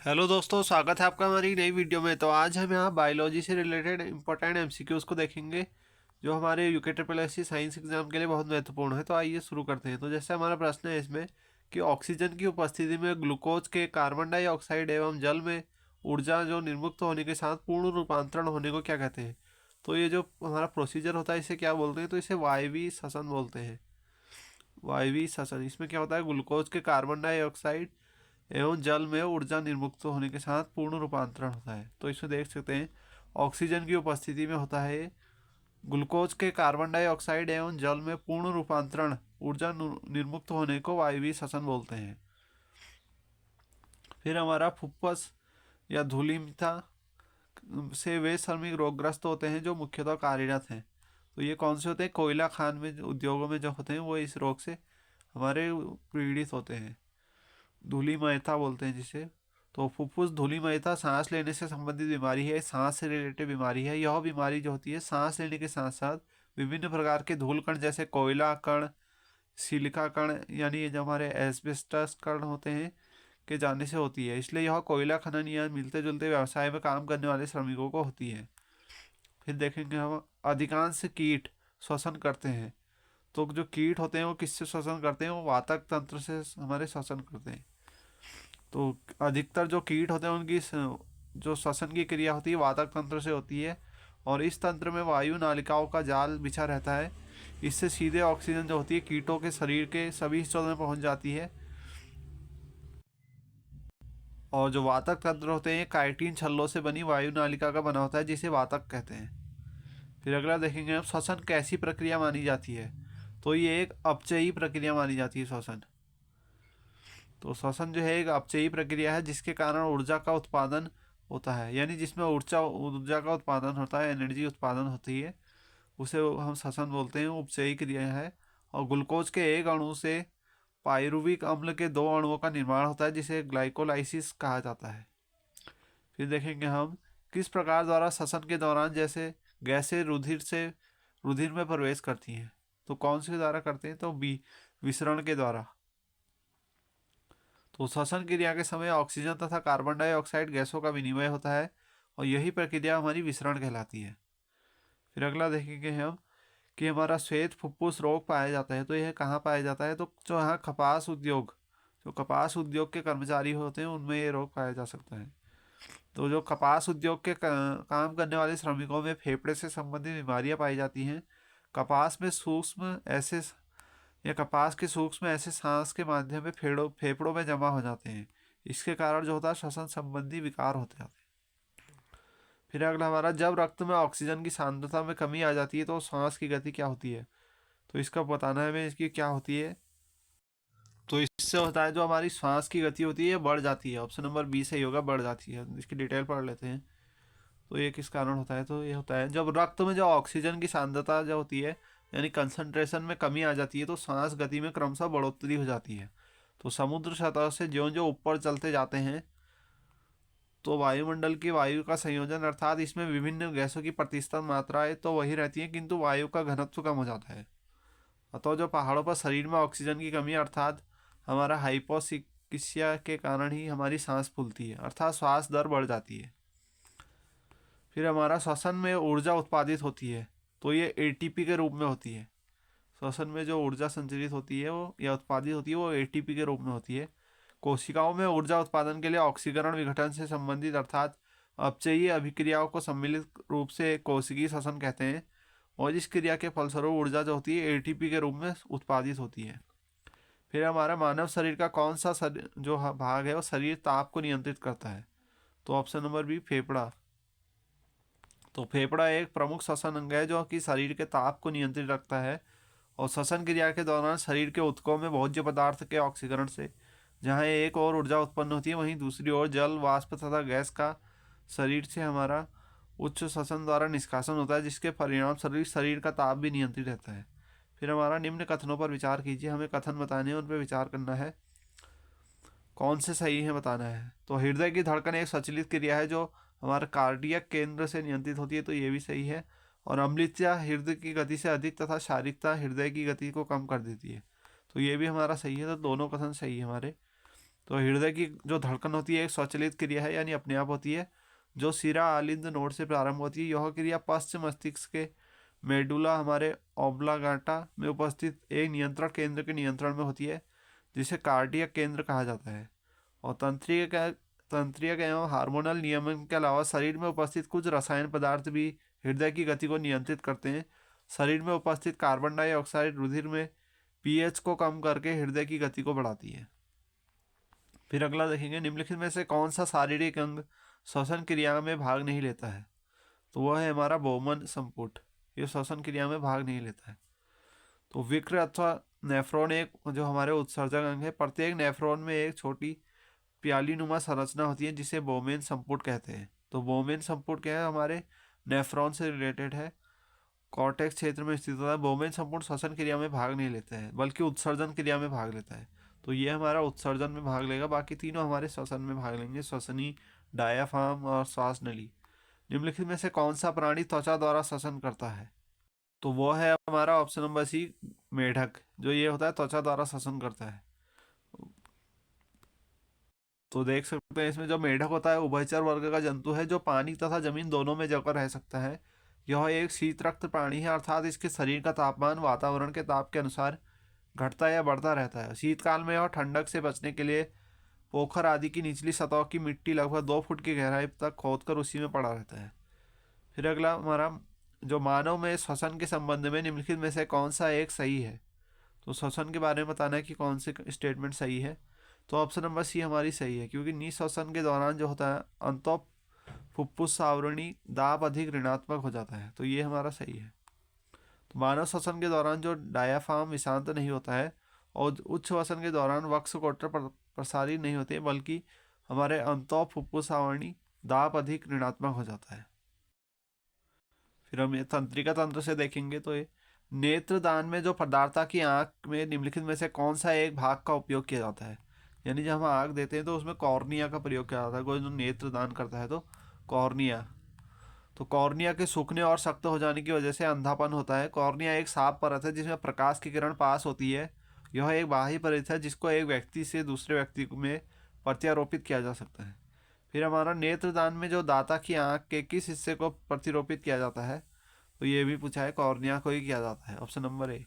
Hello दोस्तों, स्वागत है आपका हमारी नई वीडियो में। तो आज हम यहाँ बायोलॉजी से रिलेटेड इंपॉर्टेंट एमसीक्यूज को देखेंगे जो हमारे UK triple S C science exam के लिए बहुत महत्वपूर्ण है। तो आइए शुरू करते हैं। तो जैसे हमारा प्रश्न है इसमें कि ऑक्सीजन की उपस्थिति में ग्लूकोज के कार्बन डाइऑक्साइड एवं जल में ऊर्जा जो निर्मुक्त होने के साथ पूर्ण रूपांतरण होने को क्या कहते हैं। तो ये जो हमारा प्रोसीजर होता है इसे क्या बोलते हैं, तो इसे वायवीय श्वसन बोलते हैं। वायवीय श्वसन, इसमें क्या होता है, ग्लूकोज के कार्बन डाइऑक्साइड एवं जल में ऊर्जा निर्मुक्त होने के साथ पूर्ण रूपांतरण होता है। तो इसमें देख सकते हैं ऑक्सीजन की उपस्थिति में होता है ग्लूकोज के कार्बन डाइऑक्साइड एवं जल में पूर्ण रूपांतरण, ऊर्जा निर्मुक्त होने को वायवीय श्वसन बोलते हैं। फिर हमारा फुफ्फुस या धूलिमिता से वे श्रमिक रोगग्रस्त होते हैं जो मुख्यतः कार्यरत हैं। तो ये कौन से होते हैं, कोयला खान में उद्योगों में जो होते हैं वो इस रोग से हमारे पीड़ित होते हैं। धूलिमयता बोलते हैं जिसे। तो फुफ्फुस धूलिमयता सांस लेने से संबंधित बीमारी है, सांस से रिलेटेड बीमारी है। यह बीमारी जो होती है सांस लेने के साथ साथ विभिन्न प्रकार के धूल कण जैसे कोयला कण, सिलिका कण यानी ये जो हमारे एस्बेस्टस कण होते हैं के जाने से होती है। इसलिए यह कोयला खनन या मिलते जुलते व्यवसाय में काम करने वाले श्रमिकों को होती है। फिर देखेंगे हम अधिकांश कीट श्वसन करते हैं। तो जो कीट होते हैं वो किससे श्वसन करते हैं, वो वातक तंत्र से हमारे श्वसन करते हैं। तो अधिकतर जो कीट होते हैं उनकी जो श्वसन की क्रिया होती है वातक तंत्र से होती है। और इस तंत्र में वायु नालिकाओं का जाल बिछा रहता है। इससे सीधे ऑक्सीजन जो होती है कीटों के शरीर के सभी हिस्सों में पहुंच जाती है। और जो वातक तंत्र होते हैं काइटिन छल्लों से बनी वायु नालिका का बना होता है जिसे वातक कहते हैं। फिर अगला देखेंगे हम श्वसन कैसी प्रक्रिया मानी जाती है। तो ये एक अपचयी प्रक्रिया मानी जाती है श्वसन। तो श्वसन जो है एक अपचयी प्रक्रिया है जिसके कारण ऊर्जा का उत्पादन होता है, यानी जिसमें ऊर्जा ऊर्जा का उत्पादन होता है, एनर्जी उत्पादन होती है, उसे हम श्वसन बोलते हैं। उपचयी क्रिया है। और ग्लूकोज के एक अणु से पायरुविक अम्ल के दो अणुओं का निर्माण होता है जिसे ग्लाइकोलाइसिस कहा जाता है। फिर देखेंगे हम किस प्रकार द्वारा श्वसन के दौरान जैसे गैसें रुधिर में प्रवेश करती हैं। तो कौन से द्वारा करते हैं, तो विसरण के द्वारा। तो श्वसन क्रिया के समय ऑक्सीजन तथा कार्बन डाइऑक्साइड गैसों का विनिमय होता है और यही प्रक्रिया हमारी विसरण कहलाती है। फिर अगला देखेंगे हम कि हमारा श्वेत फुफ्फुस रोग पाया जाता है। तो यह कहाँ पाया जाता है, तो जो यहाँ कपास उद्योग के कर्मचारी होते हैं उनमें ये रोग पाया जा सकता है। तो जो कपास उद्योग के काम करने वाले श्रमिकों में फेफड़े से संबंधित बीमारियां पाई जाती हैं। कपास में सूक्ष्म ऐसे या कपास के सूक्ष्म ऐसे सांस के माध्यम में फेफड़ों में जमा हो जाते हैं। इसके कारण जो होता है श्वसन संबंधी विकार होते हैं। फिर अगला हमारा जब रक्त में ऑक्सीजन की सांद्रता में कमी आ जाती है तो सांस की गति क्या होती है। तो इसका बताना है हमें इसकी क्या होती है। तो इससे होता है जो हमारी श्वास की गति होती है बढ़ जाती है। ऑप्शन नंबर बी सही होगा, बढ़ जाती है। इसकी डिटेल पढ़ लेते हैं। तो ये किस कारण होता है, तो ये होता है जब रक्त में जो ऑक्सीजन की सांद्रता जो होती है यानी कंसंट्रेशन में कमी आ जाती है तो सांस गति में क्रमशः बढ़ोतरी हो जाती है। तो समुद्र सतह से ज्यों ज्यों ऊपर चलते जाते हैं तो वायुमंडल की वायु का संयोजन अर्थात इसमें विभिन्न गैसों की प्रतिशत मात्राएं तो वही रहती है किंतु वायु का घनत्व कम हो जाता है। अतः जो पहाड़ों पर शरीर में ऑक्सीजन की कमी अर्थात हमारा हाइपोक्सिया के कारण ही हमारी सांस फूलती है अर्थात श्वास दर बढ़ जाती है। फिर हमारा श्वसन में ऊर्जा उत्पादित होती है तो ये एटीपी के रूप में होती है। श्वसन में जो ऊर्जा संचरित होती है वो या उत्पादित होती है वो एटीपी के रूप में होती है। कोशिकाओं में ऊर्जा उत्पादन के लिए ऑक्सीकरण विघटन से संबंधित अर्थात अपचयी अभिक्रियाओं को सम्मिलित रूप से कोशिकीय श्वसन कहते हैं। और इस क्रिया के फलस्वरूप ऊर्जा जो होती है एटीपी के रूप में उत्पादित होती है। फिर हमारा मानव शरीर का कौन सा जो भाग है वो शरीर ताप को नियंत्रित करता है। तो ऑप्शन नंबर बी फेफड़ा। तो फेफड़ा एक प्रमुख श्वसन अंग है जो कि शरीर के ताप को नियंत्रित रखता है। और श्वसन क्रिया के दौरान शरीर के ऊतकों में भोज्य पदार्थ के ऑक्सीकरण से जहाँ एक और ऊर्जा उत्पन्न होती है वहीं दूसरी ओर जल वाष्प तथा गैस का शरीर से हमारा उच्च श्वसन द्वारा निष्कासन होता है जिसके परिणाम शरीर का ताप भी नियंत्रित रहता है। फिर हमारा निम्न कथनों पर विचार कीजिए, हमें कथन बताने हैं उन पर विचार करना है, कौन से सही है बताना है। तो हृदय की धड़कन एक स्वचालित क्रिया है जो हमारा कार्डियक केंद्र से नियंत्रित होती है, तो ये भी सही है। और अम्लता हृदय की गति से अधिक तथा शारीरिकता हृदय की गति को कम कर देती है, तो ये भी हमारा सही है। तो दोनों कथन सही है हमारे। तो हृदय की जो धड़कन होती है एक स्वचालित क्रिया है, यानी अपने आप होती है, जो सिरा आलिंद नोड से प्रारंभ होती है। यह क्रिया पश्चिम मस्तिष्क के मेडुला हमारे ओब्लागाटा में उपस्थित एक नियंत्रण केंद्र के नियंत्रण में होती है, जिसे कार्डियक केंद्र कहा जाता है। और तंत्रियक एवं हार्मोनल नियमन के अलावा शरीर में उपस्थित कुछ रसायन पदार्थ भी हृदय की गति को नियंत्रित करते हैं। शरीर में उपस्थित कार्बन डाइऑक्साइड रुधिर में पीएच को कम करके हृदय की गति को बढ़ाती है। फिर अगला देखेंगे, निम्नलिखित में से कौन सा शारीरिक अंग श्वसन क्रिया में भाग नहीं लेता है? तो वह है हमारा बोमन संपुट, ये श्वसन क्रिया में भाग नहीं लेता है। तो विक्र अथवा नेफ्रॉन एक जो हमारे उत्सर्जक अंग है। प्रत्येक नेफ्रॉन में एक छोटी प्यालीनुमा संरचना होती है जिसे बोमेन संपुट कहते हैं। तो बोमेन संपुट क्या है, हमारे नेफ्रॉन से रिलेटेड है, कॉर्टेक्स क्षेत्र में स्थित होता है। बोमेन संपुट श्वसन क्रिया में भाग नहीं लेता है बल्कि उत्सर्जन क्रिया में भाग लेता है। तो ये हमारा उत्सर्जन में भाग लेगा, बाकी तीनों हमारे श्वसन में भाग लेंगे, श्वसनी, डायाफ्राम और श्वास नली। निम्नलिखित में से कौन सा प्राणी त्वचा द्वारा श्वसन करता है? तो वो है हमारा ऑप्शन नंबर सी, मेढक, जो ये होता है त्वचा द्वारा श्वसन करता है। तो देख सकते हैं इसमें जो मेढक होता है उभयचर वर्ग का जंतु है, जो पानी तथा जमीन दोनों में जगह रह सकता है। यह एक शीत रक्त प्राणी है, अर्थात इसके शरीर का तापमान वातावरण के ताप के अनुसार घटता या बढ़ता रहता है। शीतकाल में यह ठंडक से बचने के लिए पोखर आदि की निचली सतह की मिट्टी लगभग 2 फुट की गहराई तक खोदकर उसी में पड़ा रहता है। फिर अगला हमारा, जो मानव में श्वसन के संबंध में निम्नलिखित में से कौन सा एक सही है? तो श्वसन के बारे में बताना है कि कौन से स्टेटमेंट सही है। तो ऑप्शन नंबर सी हमारी सही है, क्योंकि निःश्वसन के दौरान जो होता है अंतः फुफ्फुस आवरणी दाब अधिक ऋणात्मक हो जाता है। तो ये हमारा सही है। तो मानव श्वसन के दौरान जो डायाफ्राम विषांत नहीं होता है और उच्च श्वसन के दौरान वक्ष कोटर प्रसारित नहीं होते, बल्कि हमारे अंतः फुफ्फुस आवरणी दाब अधिक ऋणात्मक हो जाता है। फिर हम ये तंत्रिका तंत्र से देखेंगे, तो ये नेत्रदान में जो पदार्था की आंख में निम्नलिखित में से कौन सा एक भाग का उपयोग किया जाता है? यानी जब हम आंख देते हैं तो उसमें कॉर्निया का प्रयोग किया जाता है। कोई जो नेत्रदान करता है तो कॉर्निया, तो कॉर्निया के सूखने और सख्त हो जाने की वजह से अंधापन होता है। कॉर्निया एक साफ परत है जिसमें प्रकाश की किरण पास होती है। यह एक बाह्य परत है जिसको एक व्यक्ति से दूसरे व्यक्ति में प्रत्यारोपित किया जा सकता है। फिर हमारा नेत्रदान में जो दाता की आंख के किस हिस्से को प्रतिरोपित किया जाता है? तो ये भी पूछा है, कॉर्निया को ही किया जाता है, ऑप्शन नंबर ए।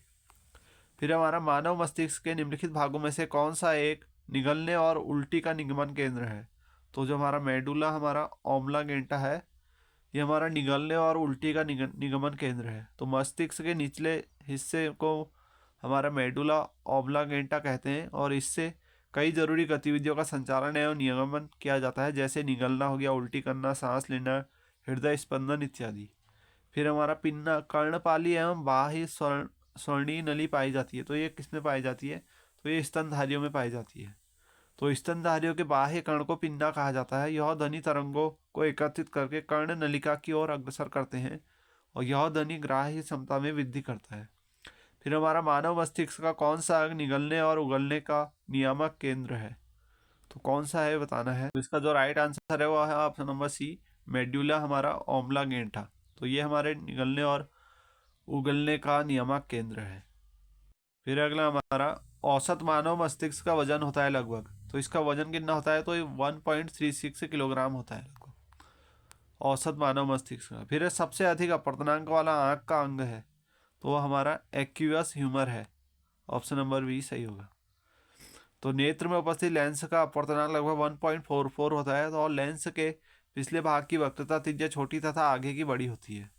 फिर हमारा मानव मस्तिष्क के निम्नलिखित भागों में से कौन सा एक निगलने और उल्टी का निगमन केंद्र है? तो जो हमारा मेडुला हमारा ओब्लांगेटा है, ये हमारा निगलने और उल्टी का निगमन केंद्र है। तो मस्तिष्क के निचले हिस्से को हमारा मेडुला ओब्लांगेटा कहते हैं और इससे कई जरूरी गतिविधियों का संचालन एवं निगमन किया जाता है, जैसे निगलना हो गया, उल्टी करना, सांस लेना, हृदय स्पंदन इत्यादि। फिर हमारा पिन्ना कर्णपाली एवं बाह्य स्वर्णीय नली पाई जाती है। तो ये किसमें पाई जाती है? तो ये स्तनधारियों में पाई जाती है। तो स्तनधारियों के बाह्य कर्ण को पिन्ना कहा जाता है। यह ध्वनि तरंगों को एकत्रित करके कर्ण नलिका की ओर अग्रसर करते हैं और यह ध्वनि ग्राह्य क्षमता में वृद्धि करता है। फिर हमारा मानव मस्तिष्क का कौन सा अंग निगलने और उगलने का नियामक केंद्र है? तो कौन सा है बताना है। तो इसका जो राइट आंसर है वो है ऑप्शन नंबर सी, मेड्यूला हमारा ओब्लांगेटा। तो ये हमारे निगलने और उगलने का नियामक केंद्र है। फिर अगला हमारा, औसत मानव मस्तिष्क का वजन होता है लगभग, तो इसका वजन कितना होता है? तो ये 1.36 किलोग्राम होता है लगभग, औसत मानव मस्तिष्क का। फिर सबसे अधिक अपर्तनांक वाला आंख का अंग है, तो वो हमारा एक्यूअस ह्यूमर है, ऑप्शन नंबर बी सही होगा। तो नेत्र में उपस्थित लेंस का अपर्तनांक लगभग 1.44 होता है, तो और लेंस के पिछले भाग की वक्रता त्रिज्या छोटी तथा आगे की बड़ी होती है।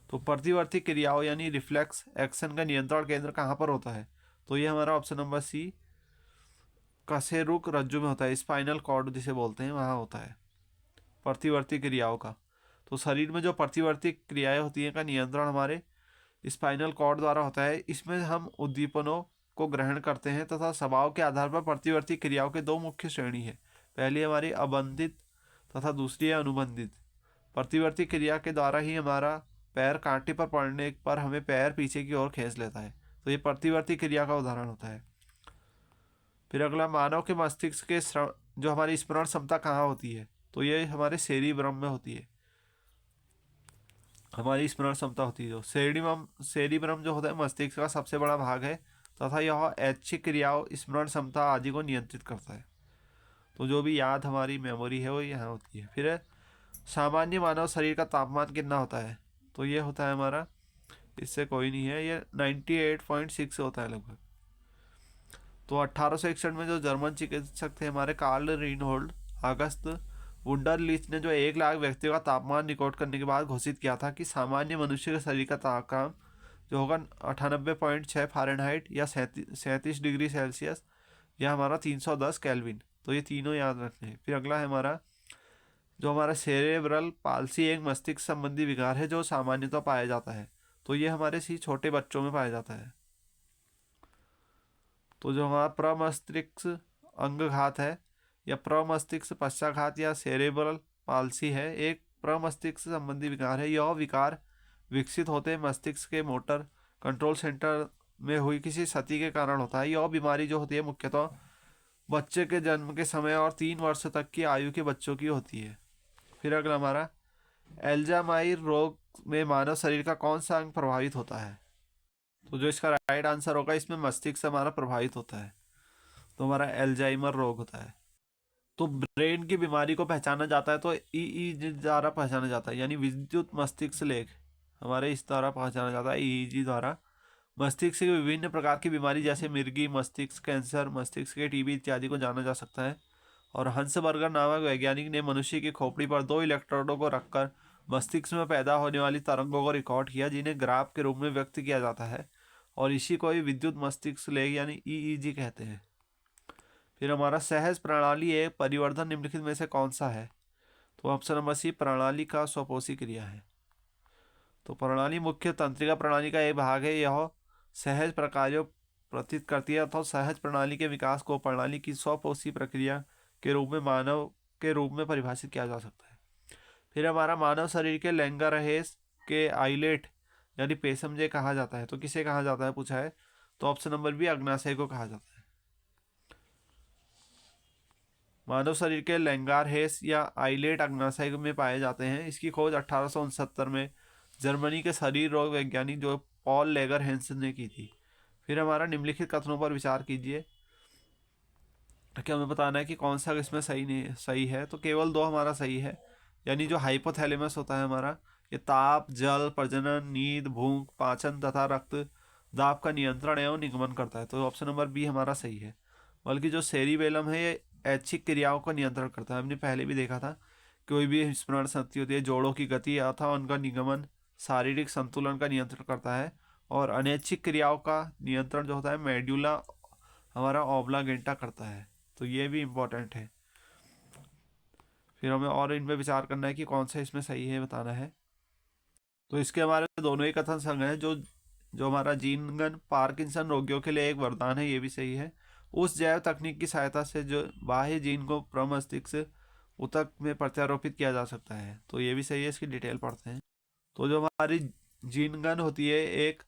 तो प्रतिवर्ती क्रियाओं यानी रिफ्लेक्स एक्शन का नियंत्रण केंद्र कहाँ पर होता है? तो ये हमारा ऑप्शन नंबर सी, कशेरुक रज्जु में होता है, स्पाइनल कॉर्ड जिसे बोलते हैं, वहाँ होता है प्रतिवर्ती क्रियाओं का। तो शरीर में जो प्रतिवर्ती क्रियाएं होती हैं का नियंत्रण हमारे स्पाइनल कॉर्ड द्वारा होता है। इसमें हम उद्दीपनों को ग्रहण करते हैं तथा स्वभाव के आधार पर प्रतिवर्ती क्रियाओं के दो मुख्य श्रेणी है। पहली हमारी अबंधित तथा दूसरी है अनुबंधित। प्रतिवर्ती क्रिया के द्वारा ही हमारा पैर कांटे पर पड़ने पर हमें पैर पीछे की ओर खींच लेता है, तो ये प्रतिवर्ती क्रिया का उदाहरण होता है। फिर अगला, मानव के मस्तिष्क के जो हमारी स्मरण क्षमता कहाँ होती है? तो ये हमारे सेरिब्रम में होती है, हमारी स्मरण क्षमता होती है। जो सेरिब्रम जो होता है मस्तिष्क का सबसे बड़ा भाग है तथा यह ऐच्छिक क्रियाओं, स्मरण क्षमता आदि को नियंत्रित करता है। तो जो भी याद हमारी मेमोरी है वो यहाँ होती है। फिर सामान्य मानव शरीर का तापमान कितना होता है, तो ये होता है हमारा, इससे कोई नहीं है, ये 98.6 होता है लगभग। तो 1861 में जो जर्मन चिकित्सक थे हमारे कार्ल रीनहोल्ड अगस्त वुंडरलिच ने जो 1 लाख व्यक्तियों का तापमान रिकॉर्ड करने के बाद घोषित किया था कि सामान्य मनुष्य के शरीर का तापमान जो होगा 98.6 फ़ारेनहाइट या 37 डिग्री सेल्सियस या हमारा 310 केल्विन। तो ये तीनों याद रखने हैं। फिर अगला है हमारा, जो हमारा सेरेब्रल पाल्सी एक मस्तिष्क संबंधी विकार है जो सामान्यतः पाया जाता है। तो ये हमारे छोटे बच्चों में पाया जाता है। तो जो हमारा प्रमस्तिष्क अंगघात है या प्रमस्तिष्क पश्चाघात या सेरेब्रल पाल्सी है, एक प्रमस्तिष्क संबंधी विकार है। यह विकार विकसित होते मस्तिष्क के मोटर कंट्रोल सेंटर में हुई किसी क्षति के कारण होता है। यह बीमारी जो होती है मुख्यतः बच्चे के जन्म के समय और 3 वर्ष तक की आयु के बच्चों की होती है। फिर अगला हमारा, एल्जामाइर रोग में मानव शरीर का कौन सा अंग प्रभावित होता है, तो जो इसका राइट आंसर होगा, इसमें मस्तिष्क हमारा प्रभावित होता है, तो हमारा एल्जाइमर रोग होता है। तो ब्रेन की बीमारी को पहचाना जाता है तो ईईजी द्वारा पहचाना जाता है, यानी विद्युत मस्तिष्क लेख हमारे इस द्वारा पहचाना जाता है, ईईजी द्वारा। मस्तिष्क की विभिन्न प्रकार की बीमारी जैसे मिर्गी मस्तिष्क कैंसर, मस्तिष्क के टीबी इत्यादि को जाना जा सकता है। और हंसबर्गर नामक वैज्ञानिक ने मनुष्य की खोपड़ी पर 2 इलेक्ट्रोडों को रखकर मस्तिष्क में पैदा होने वाली तरंगों को रिकॉर्ड किया, जिन्हें ग्राफ के रूप में व्यक्त किया जाता है, और इसी को ही विद्युत मस्तिष्क लेख यानी ईईजी कहते हैं। फिर हमारा, सहज प्रणाली एक परिवर्धन निम्नलिखित में से कौन सा है, तो ऑप्शन नंबर सी प्रणाली का स्वपोषी क्रिया है। तो प्रणाली मुख्य तंत्रिका प्रणाली का एक भाग है। यह सहज प्रकार्यों प्रतीत करती है अथवा सहज प्रणाली के विकास को प्रणाली की स्वपोषी प्रक्रिया के रूप में मानव के रूप में परिभाषित किया जा सकता है। फिर हमारा, मानव शरीर के लैंगरहेस के आइलेट यानी पेशमजे कहा जाता है, तो किसे कहा जाता है पूछा है, तो ऑप्शन नंबर बी अग्नाशय को कहा जाता है। मानव शरीर के लैंगारहेस या आइलेट अग्नाशय में पाए जाते हैं। इसकी खोज 1869 में जर्मनी के शरीर रोग वैज्ञानिक जो पॉल लेगर हैंसन ने की थी। फिर हमारा, निम्नलिखित कथनों पर विचार कीजिए, कि हमें बताना है कि कौन सा इसमें सही नहीं सही है। तो केवल 2 हमारा सही है, यानी जो हाइपोथैलेमस होता है हमारा, ये ताप, जल, प्रजनन, नींद, भूख, पाचन तथा रक्त दाब का नियंत्रण एवं निगमन करता है, तो ऑप्शन नंबर बी हमारा सही है। बल्कि जो सेरिबेलम है ये ऐच्छिक क्रियाओं का नियंत्रण करता है। हमने पहले भी देखा था, कोई भी स्मरण शक्ति होती है, जोड़ों की गति अथवा उनका निगमन, शारीरिक संतुलन का नियंत्रण करता है, और अनैच्छिक क्रियाओं का नियंत्रण जो होता है मेड्यूला हमारा ऑब्लांगेटा करता है, तो ये भी इम्पोर्टेंट है। फिर हमें और इन पर विचार करना है कि कौन सा इसमें सही है बताना है। तो इसके हमारे दोनों ही कथन संग हैं। जो जो हमारा जीनगन पार्किंसन रोगियों के लिए एक वरदान है, ये भी सही है। उस जैव तकनीक की सहायता से जो बाह्य जीन को प्रमस्तिष्क ऊतक में प्रत्यारोपित किया जा सकता है, तो ये भी सही है। इसकी डिटेल पढ़ते हैं। तो जो हमारी जीनगन होती है एक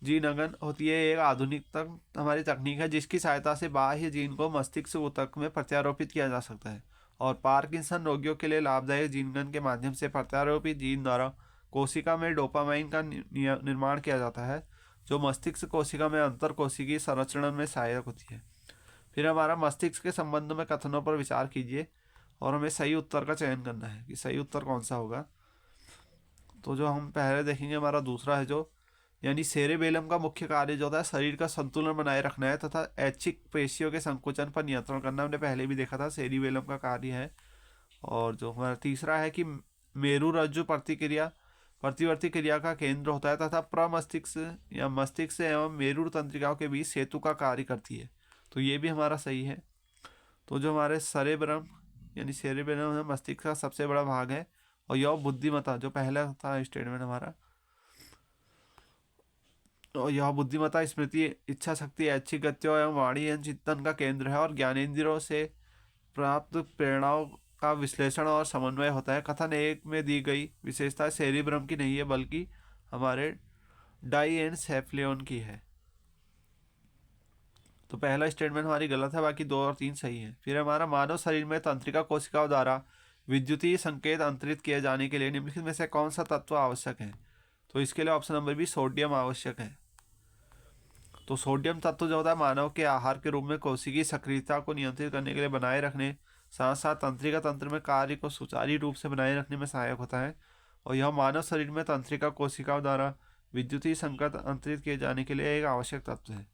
जीनगन होती है एक आधुनिकतम हमारी तकनीक है, जिसकी सहायता से बाह्य जीन को मस्तिष्क ऊतक में प्रत्यारोपित किया जा सकता है। और पार्किंसन रोगियों के लिए लाभदायक जीनगन के माध्यम से प्रत्यारोपित जीन द्वारा कोशिका में डोपामाइन का निर्माण किया जाता है, जो मस्तिष्क कोशिका में अंतर कोशिकीय संरचना में सहायक होती है। फिर हमारा, मस्तिष्क के संबंध में कथनों पर विचार कीजिए और हमें सही उत्तर का चयन करना है कि सही उत्तर कौन सा होगा। तो जो हम पहले देखेंगे हमारा दूसरा है, जो यानी सेरेबेलम का मुख्य कार्य जो होता है शरीर का संतुलन बनाए रखना है तथा ऐच्छिक पेशियों के संकुचन पर नियंत्रण करना। हमने पहले भी देखा था सेरेबेलम का कार्य है। और जो हमारा तीसरा है कि मेरु रज्जु प्रतिवर्ती क्रिया का केंद्र होता है तथा प्रमस्तिष्क या मस्तिष्क एवं मेरु तंत्रिकाओं के बीच सेतु का कार्य करती है, तो ये भी हमारा सही है। तो जो हमारे सेरेब्रम यानी सेरेबेलम है मस्तिष्क का सबसे बड़ा भाग है, और यह बुद्धिमत्ता जो पहला था स्टेटमेंट हमारा, और यह बुद्धिमत्ता, स्मृति, इच्छा शक्ति, ऐच्छिक गतियों एवं वाणी एवं चिंतन का केंद्र है, और ज्ञानेंद्रियों से प्राप्त प्रेरणाओं का विश्लेषण और समन्वय होता है। कथन 1 में दी गई विशेषता सेरिब्रम की नहीं है, बल्कि हमारे डाइएनसेफेलियन की है। तो पहला स्टेटमेंट हमारी गलत है, बाकी 2 और 3 सही है। फिर हमारा, मानव शरीर में तंत्रिका कोशिकाओं द्वारा विद्युतीय संकेत अंतरित किए जाने के लिए निम्नलिखित में से कौन सा तत्व आवश्यक है, तो इसके लिए ऑप्शन नंबर बी सोडियम आवश्यक है। तो सोडियम तत्व जो होता है मानव के आहार के रूप में कोशिकीय सक्रियता को नियंत्रित करने के लिए बनाए रखने साथ साथ तंत्रिका तंत्र में कार्य को सुचारू रूप से बनाए रखने में सहायक होता है और यह मानव शरीर में तंत्रिका कोशिकाओं द्वारा विद्युतीय संकेत अंतरित किए जाने के लिए एक आवश्यक तत्व है।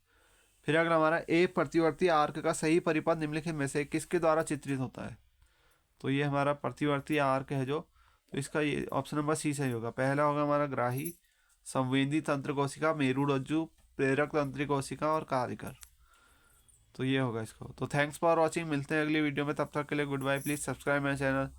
फिर अगला हमारा ए प्रतिवर्ती आर्क का सही परिपथ निम्नलिखित में से किसके द्वारा चित्रित होता है। तो ये हमारा प्रतिवर्ती आर्क है जो, तो इसका ये ऑप्शन नंबर सी सही होगा। पहला होगा हमारा ग्राही, संवेदी तंत्र कोशिका, मेरुरज्जु, प्रेरक तंत्रिक कोशिका और कार्यकर। तो ये होगा इसको। तो थैंक्स फॉर वॉचिंग, मिलते हैं अगली वीडियो में, तब तक के लिए good bye. Please subscribe my channel.